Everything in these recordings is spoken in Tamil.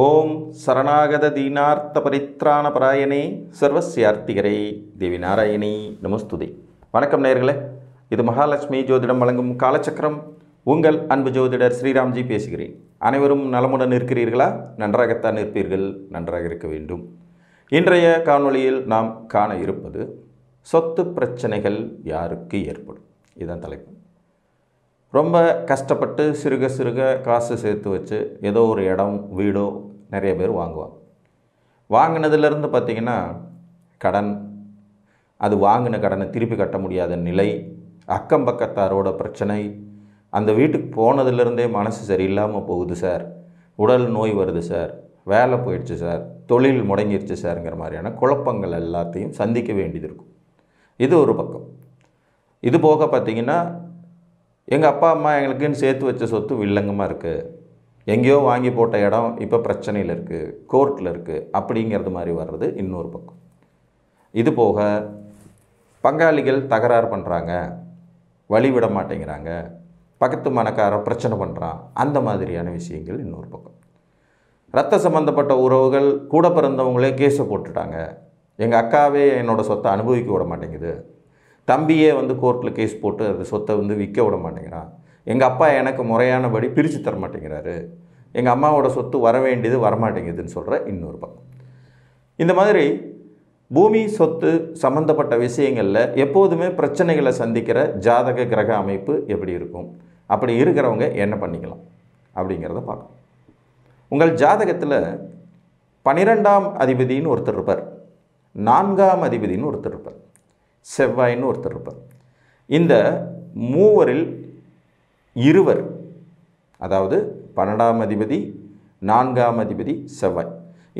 ஓம் சரணாகத தீனார்த்த பரித்ராண பராயணே சர்வஸ்யார்த்திகரே தேவி நாராயணி நமஸ்துதே. வணக்கம் நேயர்களே, இது மகாலட்சுமி ஜோதிடம் வழங்கும் காலச்சக்கரம். உங்கள் அன்பு ஜோதிடர் ஸ்ரீராம்ஜி பேசுகிறேன். அனைவரும் நலமுடன் இருக்கிறீர்களா? நன்றாகத்தான் இருப்பீர்கள், நன்றாக இருக்க வேண்டும். இன்றைய காணொளியில் நாம் காண இருப்பது சொத்து பிரச்சனைகள் யாருக்கு ஏற்படும், இதுதான் தலைப்பு. ரொம்ப கஷ்டப்பட்டு சிறுக காசு சேர்த்து வச்சு ஏதோ ஒரு இடம் வீடோ நிறைய பேர் வாங்குவாங்க. வாங்கினதுலேருந்து பார்த்திங்கன்னா கடன், அது வாங்கின கடனை திருப்பி கட்ட முடியாத நிலை, அக்கம் பக்கத்தாரோட பிரச்சனை, அந்த வீட்டுக்கு போனதுலேருந்தே மனசு சரியில்லாமல் போகுது சார், உடல் நோய் வருது சார், வேலை போயிடுச்சு சார், தொழில் முடங்கிடுச்சு சார்ங்கிற மாதிரியான குழப்பங்கள் எல்லாத்தையும் சந்திக்க வேண்டியது இருக்கும். இது ஒரு பக்கம். இது போக பார்த்திங்கன்னா எங்கள் அப்பா அம்மா எங்களுக்குன்னு சேர்த்து வச்ச சொத்து வில்லங்கமாக இருக்குது, எங்கேயோ வாங்கி போட்ட இடம் இப்போ பிரச்சனையில் இருக்குது, கோர்ட்டில் இருக்குது, அப்படிங்கிறது மாதிரி வர்றது இன்னொரு பக்கம். இது போக பங்காளிகள் தகராறு பண்ணுறாங்க, வழி விட மாட்டேங்கிறாங்க, பக்கத்து மனக்கார பிரச்சனை பண்ணுறான், அந்த மாதிரியான விஷயங்கள் இன்னொரு பக்கம். ரத்த சம்மந்தப்பட்ட உறவுகள் கூட பிறந்தவங்களே கேஸை போட்டுட்டாங்க, எங்கள் அக்காவே என்னோடய சொத்தை அனுபவிக்க விட மாட்டேங்குது, தம்பியே கோர்ட்டில் கேஸ் போட்டு அந்த சொத்தை விற்க விட மாட்டேங்கிறான், எங்கள் அப்பா எனக்கு முறையானபடி பிரித்து தர மாட்டேங்கிறாரு, எங்கள் அம்மாவோட சொத்து வர வேண்டியது வரமாட்டேங்குதுன்னு சொல்கிற இன்னொரு பக்கம். இந்த மாதிரி பூமி சொத்து சம்மந்தப்பட்ட விஷயங்களில் எப்போதுமே பிரச்சனைகளை சந்திக்கிற ஜாதக கிரக அமைப்பு எப்படி இருக்கும், அப்படி இருக்கிறவங்க என்ன பண்ணிக்கலாம் அப்படிங்கிறத பார்க்கணும். உங்கள் ஜாதகத்தில் 12ஆம் அதிபதினு ஒருத்தர் இருப்பார், 4ஆம் அதிபதினு ஒருத்தர் இருப்பார், செவ்வாயின்னு ஒருத்தர் இருப்பார். இந்த மூவரில் இருவர், அதாவது 12ஆம் அதிபதி 4ஆம் அதிபதி செவ்வாய்,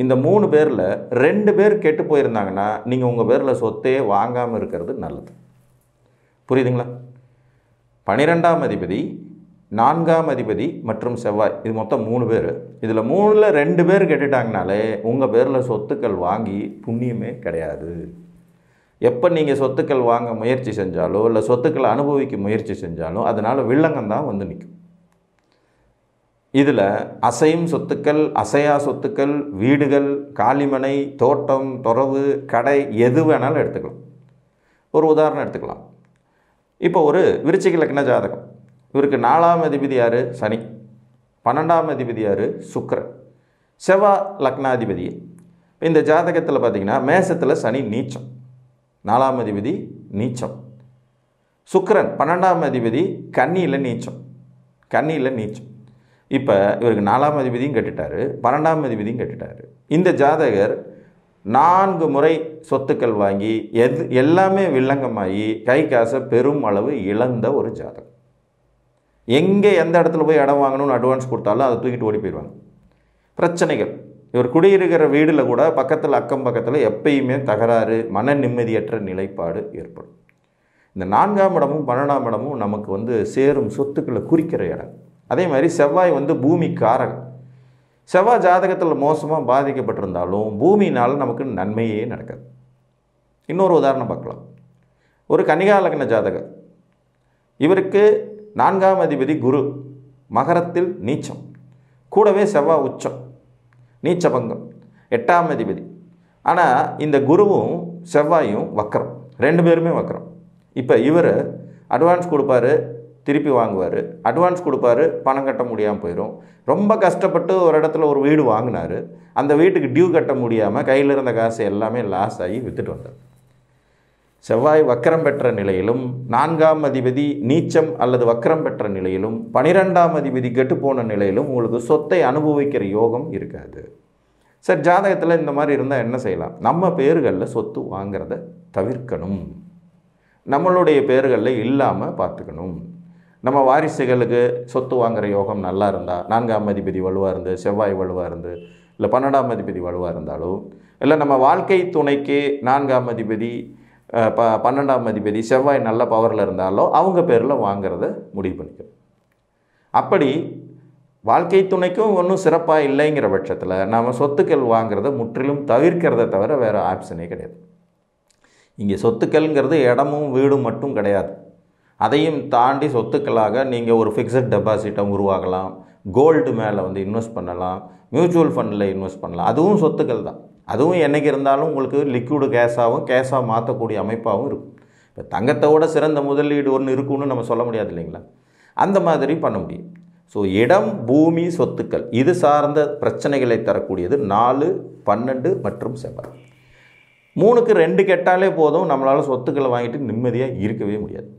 இந்த 3 பேரில் 2 பேர் கெட்டு போயிருந்தாங்கன்னா நீங்கள் உங்கள் பேரில் சொத்தே வாங்காமல் இருக்கிறது நல்லது. புரியுதுங்களா? 12ஆம் அதிபதி 4ஆம் அதிபதி மற்றும் செவ்வாய், இது மொத்தம் 3 பேர். இதில் 3ல் 2 பேர் கெட்டுட்டாங்கனாலே உங்கள் பேரில் சொத்துக்கள் வாங்கி புண்ணியமே கிடையாது. எப்போ நீங்கள் சொத்துக்கள் வாங்க முயற்சி செஞ்சாலோ இல்லை சொத்துக்களை அனுபவிக்க முயற்சி செஞ்சாலும் அதனால் வில்லங்கம் தான் நிற்கும். இதில் அசையும் சொத்துக்கள், அசையா சொத்துக்கள், வீடுகள், காலிமனை, தோட்டம், துறவு, கடை, எது வேணாலும் எடுத்துக்கலாம். ஒரு உதாரணம் எடுத்துக்கலாம். இப்போ ஒரு விருச்சிக லக்ன ஜாதகம், இவருக்கு 4ஆம் அதிபதி யார்? சனி. 12ஆம் அதிபதி யார்? சுக்கிரன். செவ்வாய் லக்னாதிபதி. இந்த ஜாதகத்தில் பார்த்திங்கன்னா மேசத்தில் சனி நீச்சம், 4ஆம் அதிபதி நீச்சம். சுக்கிரன் 12ஆம் அதிபதி கன்னியில் நீச்சம். இப்போ இவருக்கு 4ஆம் அதிபதியும் கட்டுட்டார், 12ஆம் அதிபதியும் கட்டுட்டார். இந்த ஜாதகர் 4 முறை சொத்துக்கள் வாங்கி எல்லாமே வில்லங்கமாகி கை காசை பெரும் அளவு இழந்த ஒரு ஜாதகம். எங்கே எந்த இடத்துல போய் இடம் வாங்கணும்னு அட்வான்ஸ் கொடுத்தாலும் அதை தூக்கிட்டு ஓடி போயிடுவாங்க. பிரச்சனைகள். இவர் குடியிருக்கிற வீடில் கூட பக்கத்தில் அக்கம் பக்கத்தில் எப்பயுமே தகராறு, மன நிம்மதியற்ற நிலைப்பாடு ஏற்படும். இந்த 4ஆம் இடமும் 12ஆம் இடமும் நமக்கு சேரும் சொத்துக்களை குறிக்கிற இடம். அதே மாதிரி செவ்வாய் பூமி காரகன். செவ்வாய் ஜாதகத்தில் மோசமாக பாதிக்கப்பட்டிருந்தாலும் பூமியினால் நமக்கு நன்மையே நடக்காது. இன்னொரு உதாரணம் பார்க்கலாம். ஒரு கன்னிகா லக்ன ஜாதகர், இவருக்கு 4ஆம் அதிபதி குரு மகரத்தில் நீச்சம், கூடவே செவ்வாய் உச்சம், நீச்சபங்கம், 8ஆம் அதிபதி. ஆனால் இந்த குருவும் செவ்வாயும் வக்கரம், 2 பேருமே வக்கரம். இப்போ இவர் அட்வான்ஸ் கொடுப்பாரு, திருப்பி வாங்குவார், அட்வான்ஸ் கொடுப்பாரு, பணம் கட்ட முடியாமல் போயிடும். ரொம்ப கஷ்டப்பட்டு ஒரு இடத்துல ஒரு வீடு வாங்கினார், அந்த வீட்டுக்கு டியூ கட்ட முடியாமல் கையில் இருந்த காசு எல்லாமே லாஸ் ஆகி விற்றுட்டு வந்தார். செவ்வாய் வக்கரம் பெற்ற நிலையிலும் 4ஆம் அதிபதி நீச்சம் அல்லது வக்கரம் பெற்ற நிலையிலும் 12ஆம் அதிபதி கெட்டுப்போன நிலையிலும் உங்களுக்கு சொத்தை அனுபவிக்கிற யோகம் இருக்காது. சார், ஜாதகத்தில் இந்த மாதிரி இருந்தால் என்ன செய்யலாம்? நம்ம பேர்களில் சொத்து வாங்கிறத தவிர்க்கணும், நம்மளுடைய பேர்களில் இல்லாமல் பார்த்துக்கணும். நம்ம வாரிசுகளுக்கு சொத்து வாங்குகிற யோகம் நல்லா இருந்தால், 4ஆம் அதிபதி வலுவாக இருந்து, செவ்வாய் வலுவாக இருந்து, இல்லை 12ஆம் அதிபதி வலுவாக இருந்தாலும், இல்லை நம்ம வாழ்க்கை துணைக்கு 4ஆம் அதிபதி 12ஆம் அதிபதி செவ்வாய் நல்ல பவரில் இருந்தாலோ அவங்க பேரில் வாங்கிறத முடிவு பண்ணிக்கணும். அப்படி வாழ்க்கை துணைக்கும் ஒன்றும் சிறப்பாக இல்லைங்கிற பட்சத்தில் நாம் சொத்துக்கள் வாங்கிறத முற்றிலும் தவிர்க்கிறத தவிர வேறு ஆப்ஷனே கிடையாது. இங்கே சொத்துக்கள்ங்கிறது இடமும் வீடும் மட்டும் கிடையாது, அதையும் தாண்டி சொத்துக்களாக நீங்கள் ஒரு ஃபிக்ஸட் டெபாசிட்டை உருவாகலாம், கோல்டு மேலே வந்து இன்வெஸ்ட் பண்ணலாம், மியூச்சுவல் ஃபண்டில் இன்வெஸ்ட் பண்ணலாம். அதுவும் சொத்துக்கள் தான். அதுவும் என்றைக்கு இருந்தாலும் உங்களுக்கு லிக்விடு கேஷாக மாற்றக்கூடிய அமைப்பாகவும் இருக்கும். இப்போ தங்கத்தோட சிறந்த முதலீடு ஒன்று இருக்குன்னு நம்ம சொல்ல முடியாது இல்லைங்களா? அந்த மாதிரி பண்ண முடியும். ஸோ இடம், பூமி, சொத்துக்கள் இது சார்ந்த பிரச்சனைகளை தரக்கூடியது 4, 12 மற்றும் செவ்வாய். 3க்கு 2 கெட்டாலே போதும், நம்மளால் சொத்துக்களை வாங்கிட்டு நிம்மதியாக இருக்கவே முடியாது.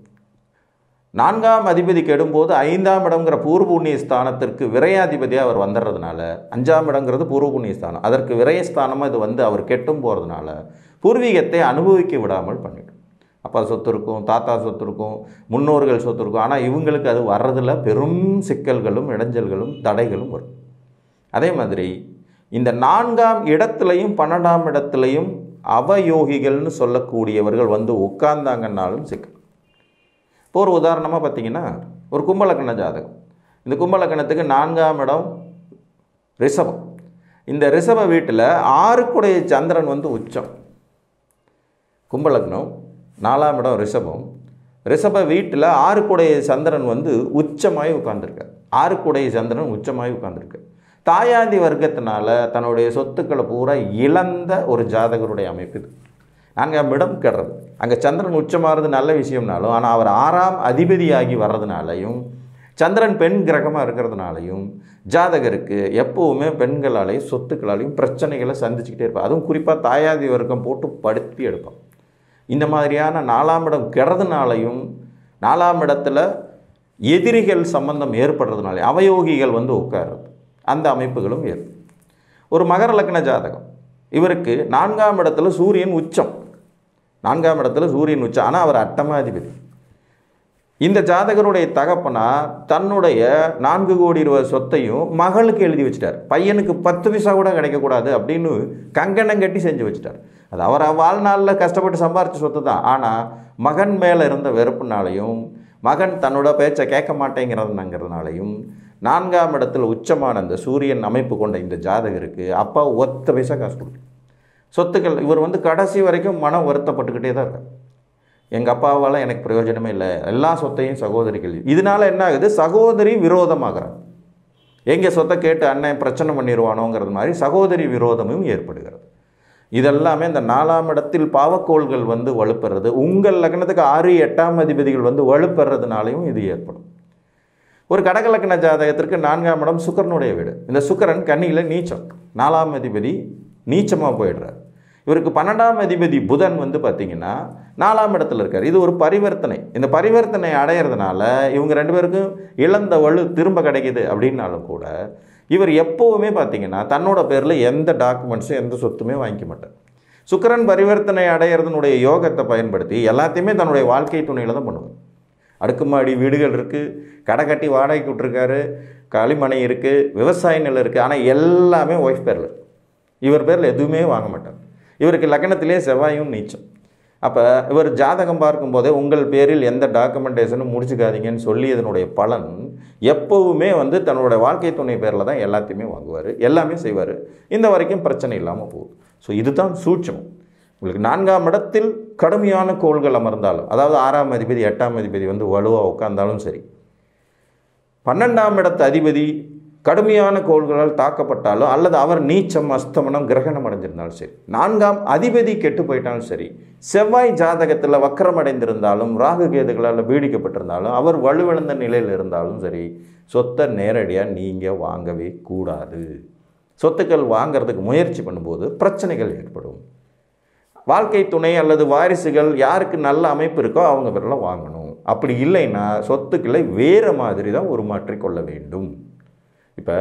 4ஆம் அதிபதி கெடும்போது 5ஆம் இடம்ங்கிற பூர்வ புண்ணிய ஸ்தானத்திற்கு விரயாதிபதியாக அவர் வந்துடுறதுனால, 5ஆம் இடங்கிறது பூர்வ புண்ணிய ஸ்தானம், அதற்கு விரயஸ்தானமாக இது வந்து அவர் கெட்டும் போகிறதுனால பூர்வீகத்தை அனுபவிக்க விடாமல் பண்ணிடும். அப்பா சொத்து இருக்கும், தாத்தா சொத்து இருக்கும், முன்னோர்கள் சொத்து இருக்கும். ஆனால் இவங்களுக்கு அது வர்றதில் பெரும் சிக்கல்களும் இடைஞ்சல்களும் தடைகளும் வரும். அதே மாதிரி இந்த 4ஆம் இடத்துலையும் 12ஆம் இடத்துலையும் அவயோகிகள்னு சொல்லக்கூடியவர்கள் வந்து உட்கார்ந்தாங்கன்னாலும் சிக்கல். இப்போ ஒரு உதாரணமாக பார்த்தீங்கன்னா, ஒரு கும்பலக்கண ஜாதகம். இந்த கும்பலக்கணத்துக்கு 4ஆம் இடம் ரிஷபம். இந்த ரிஷப வீட்டில் 6க்குடைய சந்திரன் வந்து உச்சம். கும்பலக்னம் 4ஆம் இடம் ரிஷபம். ரிஷப வீட்டில் 6க்குடைய சந்திரன் வந்து உச்சமாகி உட்கார்ந்துருக்கார். 6க்குடைய சந்திரன் உச்சமாகி உட்கார்ந்துருக்கார். தாயாதி வர்க்கத்தினால தன்னுடைய சொத்துக்களை பூரா இழந்த ஒரு ஜாதகருடைய அமைப்பு இது. 4ஆம் இடம் கெடுறது. அங்கே சந்திரன் உச்சமாகிறது நல்ல விஷயம்னாலும், ஆனால் அவர் 6ஆம் அதிபதியாகி வர்றதுனாலையும் சந்திரன் பெண் கிரகமாக இருக்கிறதுனாலையும் ஜாதகருக்கு எப்போவுமே பெண்களாலேயும் சொத்துக்களாலையும் பிரச்சனைகளை சந்திச்சுக்கிட்டே இருப்பார். அதுவும் குறிப்பாக தாயாதி வர்க்கம் போட்டு படுத்தி எடுப்பான். இந்த மாதிரியான 4ஆம் இடம் கெடுறதுனாலையும் 4ஆம் இடத்துல எதிரிகள் சம்பந்தம் ஏற்படுறதுனால அவயோகிகள் வந்து உட்கார்றது, அந்த அமைப்புகளும் ஏற்படும். ஒரு மகர லக்ன ஜாதகம். இவருக்கு 4ஆம் இடத்துல சூரியன் உச்சம். 4ஆம் இடத்துல சூரியன் உச்சம். ஆனால் அவர் அட்டமாதிபதி. இந்த ஜாதகருடைய தகப்பனா தன்னுடைய 4 கோடி ரூபாய் சொத்தையும் மகளுக்கு எழுதி வச்சுட்டார். பையனுக்கு 10 பைசா கூட கிடைக்கக்கூடாது அப்படின்னு கங்கணம் கட்டி செஞ்சு வச்சுட்டார். அது அவர் வாழ்நாளில் கஷ்டப்பட்டு சம்பாரித்த சொத்து தான். ஆனால் மகன் மேலே இருந்த வெறுப்புனாலையும், மகன் தன்னோட பேச்சை கேட்க மாட்டேங்கிறதுனாலையும் 4ஆம் இடத்துல உச்சமான அந்த சூரியன் அமைப்பு கொண்ட இந்த ஜாதகருக்கு அப்பா 10 பைசா காசு கொடுக்கும். சொத்துக்கள் இவர் வந்து கடைசி வரைக்கும் மனம் வருத்தப்பட்டுக்கிட்டே தான் இருக்கார். எங்கள் அப்பாவால் எனக்கு பிரயோஜனமே இல்லை, எல்லா சொத்தையும் சகோதரிகள். இதனால் என்ன ஆகுது? சகோதரி விரோதமாகிறார். எங்கள் சொத்தை கேட்டு அண்ணன் பிரச்சனை பண்ணிடுவானோங்கிறது மாதிரி சகோதரி விரோதமும் ஏற்படுகிறது. இதெல்லாமே இந்த 4ஆம் இடத்தில் பாவக்கோள்கள் வந்து வலுப்பெறது, உங்கள் லக்னத்துக்கு 6, 8ஆம் அதிபதிகள் வந்து வலுப்பெறதுனாலையும் இது ஏற்படும். ஒரு கடக லக்ன ஜாதகத்திற்கு 4ஆம் இடம் சுக்கிரனுடைய வீடு. இந்த சுக்கிரன் கன்னியில் நீச்சம், 4ஆம் அதிபதி நீச்சமாக போயிடுறார். இவருக்கு 12ஆம் அதிபதி புதன் வந்து பார்த்திங்கன்னா 4ஆம் இடத்துல இருக்கார். இது ஒரு பரிவர்த்தனை. இந்த பரிவர்த்தனை அடையிறதுனால இவங்க 2 பேருக்கும் இழந்த வலு திரும்ப கிடைக்கிது அப்படின்னாலும் கூட இவர் எப்போவுமே பார்த்திங்கன்னா தன்னோட பேரில் எந்த டாக்குமெண்ட்ஸும் எந்த சொத்துமே வாங்கிக்க மாட்டார். சுக்கிரன் பரிவர்த்தனை அடையிறதுனுடைய யோகத்தை பயன்படுத்தி எல்லாத்தையுமே தன்னுடைய வாழ்க்கை துணையில் தான் பண்ணுவார். அடுக்குமாடி வீடுகள் இருக்குது, கடை கட்டி வாடகைக்கு விட்டுருக்காரு, களிமனை இருக்குது, விவசாய நிலம் இருக்குது. ஆனால் எல்லாமே ஒய்ஃப் பேரில் இருக்குது. இவர் பேரில் எதுவுமே வாங்க மாட்டார். இவருக்கு லக்னத்திலே செவ்வாயும் நீச்சம். அப்போ இவர் ஜாதகம் பார்க்கும்போதே உங்கள் பேரில் எந்த டாக்குமெண்டேஷனும் முடிச்சுக்காதீங்கன்னு சொல்லி இதனுடைய பலன் எப்போவுமே வந்து தன்னோட வாழ்க்கை துணை பேரில் தான் எல்லாத்தையுமே வாங்குவார், எல்லாமே செய்வார். இந்த வரைக்கும் பிரச்சனை இல்லாமல் போகுது. ஸோ இதுதான் சூட்சமம். உங்களுக்கு 4ஆம் இடத்தில் கடுமையான கோள்கள் அமர்ந்தாலும், அதாவது 6ஆம் அதிபதி 8ஆம் அதிபதி வந்து வலுவாக உட்கார்ந்தாலும் சரி, 12ஆம் இடத்து அதிபதி கடுமையான கோள்களால் தாக்கப்பட்டாலும், அல்லது அவர் நீச்சம், அஸ்தமனம், கிரகணம் அடைஞ்சிருந்தாலும் சரி, 4ஆம் அதிபதி கெட்டு போயிட்டாலும் சரி, செவ்வாய் ஜாதகத்தில் வக்கரம் அடைந்திருந்தாலும், ராகு கேதுகளால் பீடிக்கப்பட்டிருந்தாலும், அவர் வலுவிழந்த நிலையில் இருந்தாலும் சரி, சொத்தை நேரடியாக நீங்கள் வாங்கவே கூடாது. சொத்துக்கள் வாங்கிறதுக்கு முயற்சி பண்ணும்போது பிரச்சனைகள் ஏற்படும். வாழ்க்கை துணை அல்லது வாரிசுகள் யாருக்கு நல்ல அமைப்பு இருக்கோ அவங்க பேரெல்லாம் வாங்கணும். அப்படி இல்லைன்னா சொத்துக்களை வேறு மாதிரி தான் உருமாற்றிக்கொள்ள வேண்டும். இப்போ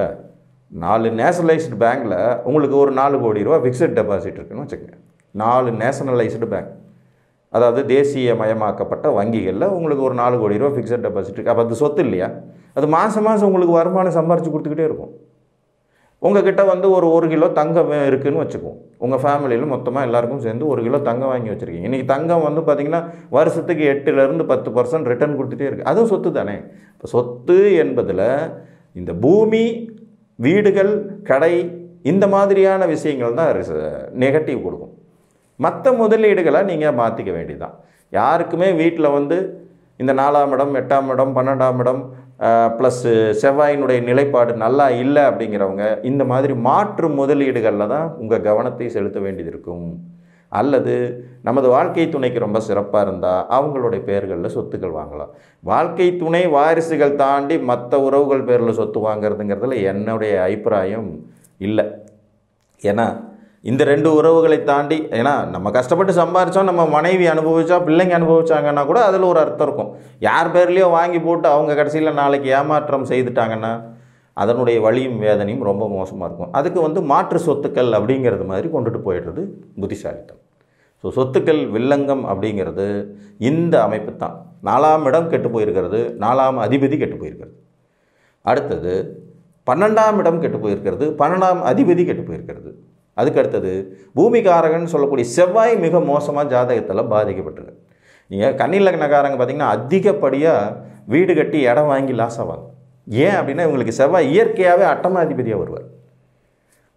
4 நேஷனலைஸ்டு பேங்க்கில் உங்களுக்கு ஒரு 4 கோடி ரூபா ஃபிக்ஸட் டெபாசிட் இருக்குன்னு வச்சுக்கோங்க. 4 நேஷனலைஸ்டு பேங்க், அதாவது தேசியமயமாக்கப்பட்ட வங்கிகளில் உங்களுக்கு ஒரு 4 கோடி ரூபா ஃபிக்ஸட் டெபாசிட் இருக்குது. அப்போ அது சொத்து இல்லையா? அது மாதம் மாதம் உங்களுக்கு வருமானம் சம்பாரித்து கொடுத்துக்கிட்டே இருக்கும். உங்ககிட்ட வந்து ஒரு 1 கிலோ தங்கம் இருக்குதுன்னு வச்சுக்குவோம். உங்கள் ஃபேமிலியில் மொத்தமாக எல்லாருக்கும் சேர்ந்து 1 கிலோ தங்கம் வாங்கி வச்சுருக்கீங்க. இன்றைக்கி தங்கம் வந்து பார்த்திங்கன்னா வருஷத்துக்கு 8% 10% ரிட்டர்ன் கொடுத்துட்டே இருக்குது. அதுவும் சொத்து தானே. இப்போ சொத்து என்பதில் இந்த பூமி, வீடுகள், கடை, இந்த மாதிரியான விஷயங்கள் தான் நெகட்டிவ் கொடுக்கும். மற்ற முதலீடுகளை நீங்கள் மாற்றிக்க வேண்டியதுதான். யாருக்குமே வீட்டில் வந்து இந்த 4ஆம் இடம், 8ஆம் இடம், 12ஆம் இடம், ப்ளஸ் செவ்வாயினுடைய நிலைப்பாடு நல்லா இல்லை அப்படிங்கிறவங்க இந்த மாதிரி மாற்று முதலீடுகளில் தான் உங்கள் கவனத்தை செலுத்த வேண்டியது இருக்கும். அல்லது நமது வாழ்க்கை துணைக்கு ரொம்ப சிறப்பாக இருந்தால் அவங்களுடைய பெயர்களில் சொத்துக்கள் வாங்கலாம். வாழ்க்கை துணை வாரிசுகள் தாண்டி மற்ற உறவுகள் பேரில் சொத்து வாங்கிறதுங்கிறதுல என்னுடைய அபிப்பிராயம் இல்லை. ஏன்னா இந்த 2 உறவுகளை தாண்டி, ஏன்னா நம்ம கஷ்டப்பட்டு சம்பாரித்தோம், நம்ம மனைவி அனுபவித்தா, பிள்ளைங்க அனுபவிச்சாங்கன்னா கூட அதில் ஒரு அர்த்தம் இருக்கும். யார் பேர்லேயோ வாங்கி போட்டு அவங்க கடைசியில் நாளைக்கு ஏமாற்றம் செய்துட்டாங்கன்னா அதனுடைய வலியும் வேதனையும் ரொம்ப மோசமாக இருக்கும். அதுக்கு மாற்று சொத்துக்கள் அப்படிங்கிறது மாதிரி கொண்டுட்டு போயிடுறது புத்திசாலித்தம். ஸோ சொத்துக்கள் வில்லங்கம் அப்படிங்கிறது இந்த அமைப்பு தான். 4ஆம் இடம் கெட்டு போயிருக்கிறது, 4ஆம் அதிபதி கெட்டு போயிருக்கிறது. அடுத்தது 12ஆம் இடம் கெட்டு போயிருக்கிறது, 12ஆம் அதிபதி கெட்டு போயிருக்கிறது. அதுக்கு அடுத்தது பூமிகாரகன் சொல்லக்கூடிய செவ்வாய் மிக மோசமாக ஜாதகத்தில் பாதிக்கப்பட்டிருக்கு. நீங்கள் கன்னி லக்னக்காரங்க பார்த்திங்கன்னா அதிகப்படியாக வீடு கட்டி இடம் வாங்கி லாஸ் ஆவாங்க. ஏன் அப்படின்னா இவங்களுக்கு செவ்வாய் இயற்கையாகவே அட்டமாதிபதியாக வருவார்.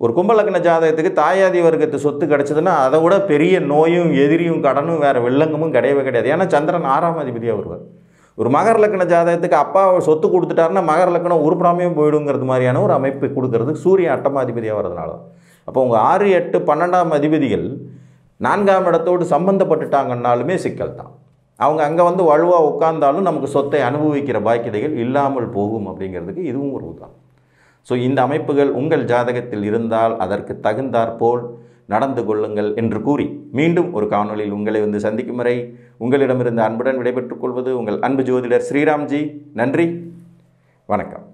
ஒரு கும்பலக்ன ஜாதகத்துக்கு தாயாதி வர்க்கத்து சொத்து கிடச்சதுன்னா அதை விட பெரிய நோயும் எதிரியும் கடனும் வேறு வில்லங்கமும் கிடையவே கிடையாது. ஏன்னா சந்திரன் 6ஆம் அதிபதியாக வருவார். ஒரு மகர லக்ன ஜாதகத்துக்கு அப்பா சொத்து கொடுத்துட்டாருன்னா மகர லக்னம் உருப்படாமையும் போயிடுங்கிறது மாதிரியான ஒரு அமைப்பு கொடுக்கறது சூரியன் அட்டமாதிபதியாக வர்றதுனால. அப்போ உங்கள் 6, 8, 12ஆம் அதிபதிகள் 4ஆம் இடத்தோடு சம்பந்தப்பட்டுட்டாங்கன்னாலுமே சிக்கல் தான். அவங்க அங்கே வலுவாக உட்கார்ந்தாலும் நமக்கு சொத்தை அனுபவிக்கிற பாக்கியதைகள் இல்லாமல் போகும் அப்படிங்கிறதுக்கு இதுவும் ஒரு உதாரணம். ஸோ இந்த அமைப்புகள் உங்கள் ஜாதகத்தில் இருந்தால் அதற்கு தகுந்தாற்போல் நடந்து கொள்ளுங்கள் என்று கூறி மீண்டும் ஒரு காணொளியில் உங்களை சந்திக்கும் வரை உங்களிடமிருந்து அன்புடன் விடைபெற்றுக் கொள்வது உங்கள் அன்பு ஜோதிடர் ஸ்ரீராம்ஜி. நன்றி, வணக்கம்.